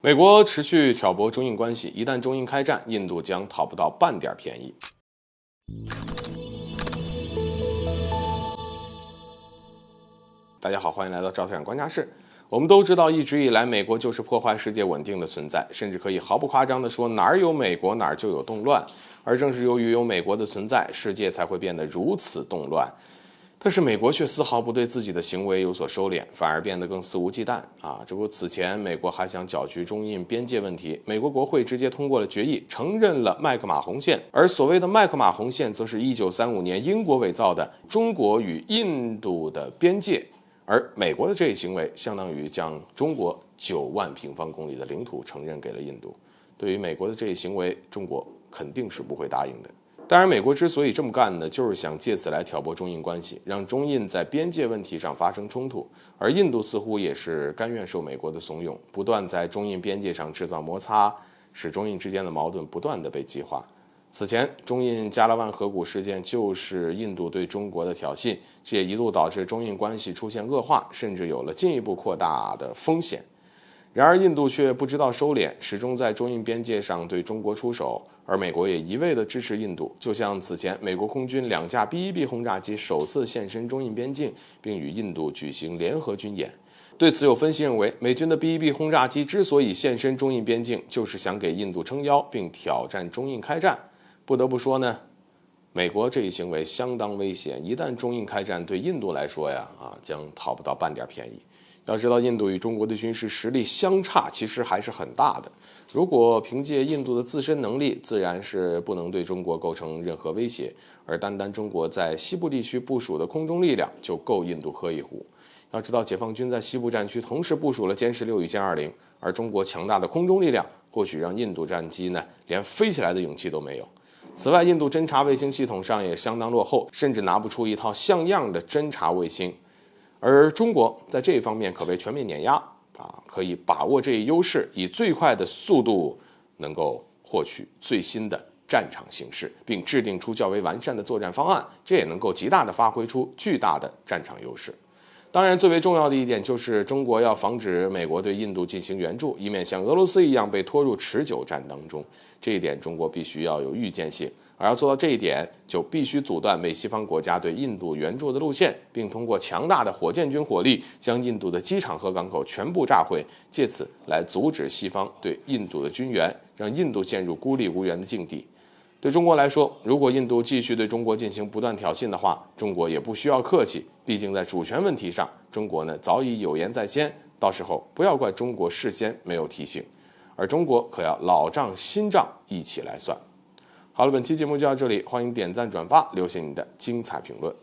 美国持续挑拨中印关系，一旦中印开战，印度将讨不到半点便宜。大家好，欢迎来到赵太阳观察室。我们都知道，一直以来，美国就是破坏世界稳定的存在，甚至可以毫不夸张地说，哪儿有美国，哪儿就有动乱。而正是由于有美国的存在，世界才会变得如此动乱。但是美国却丝毫不对自己的行为有所收敛，反而变得更肆无忌惮啊！这不，此前美国还想搅局中印边界问题，美国国会直接通过了决议，承认了麦克马洪线。而所谓的麦克马洪线，则是1935年英国伪造的中国与印度的边界。而美国的这一行为，相当于将中国9万平方公里的领土承认给了印度。对于美国的这一行为，中国肯定是不会答应的。当然，美国之所以这么干呢，就是想借此来挑拨中印关系，让中印在边界问题上发生冲突。而印度似乎也是甘愿受美国的怂恿，不断在中印边界上制造摩擦，使中印之间的矛盾不断地被激化。此前，中印加拉万河谷事件就是印度对中国的挑衅，这也一度导致中印关系出现恶化，甚至有了进一步扩大的风险。然而，印度却不知道收敛，始终在中印边界上对中国出手，而美国也一味地支持印度。就像此前，美国空军2架 B-1B 轰炸机首次现身中印边境，并与印度举行联合军演。对此，有分析认为，美军的 B-1B 轰炸机之所以现身中印边境，就是想给印度撑腰，并挑战中印开战。不得不说呢，美国这一行为相当危险，一旦中印开战，对印度来说将讨不到半点便宜。要知道，印度与中国的军事实力相差其实还是很大的。如果凭借印度的自身能力，自然是不能对中国构成任何威胁。而单单中国在西部地区部署的空中力量，就够印度喝一壶。要知道，解放军在西部战区同时部署了歼16与歼20，而中国强大的空中力量，或许让印度战机呢连飞起来的勇气都没有。此外，印度侦察卫星系统上也相当落后，甚至拿不出一套像样的侦察卫星。而中国在这一方面可谓全面碾压可以把握这一优势，以最快的速度能够获取最新的战场形势，并制定出较为完善的作战方案，这也能够极大地发挥出巨大的战场优势。当然，最为重要的一点就是中国要防止美国对印度进行援助，以免像俄罗斯一样被拖入持久战当中。这一点中国必须要有预见性，而要做到这一点，就必须阻断美西方国家对印度援助的路线，并通过强大的火箭军火力将印度的机场和港口全部炸毁，借此来阻止西方对印度的军援，让印度陷入孤立无援的境地。对中国来说，如果印度继续对中国进行不断挑衅的话，中国也不需要客气，毕竟在主权问题上，中国早已有言在先，到时候不要怪中国事先没有提醒，而中国可要老账新账一起来算。好了，本期节目就到这里，欢迎点赞转发，留下你的精彩评论。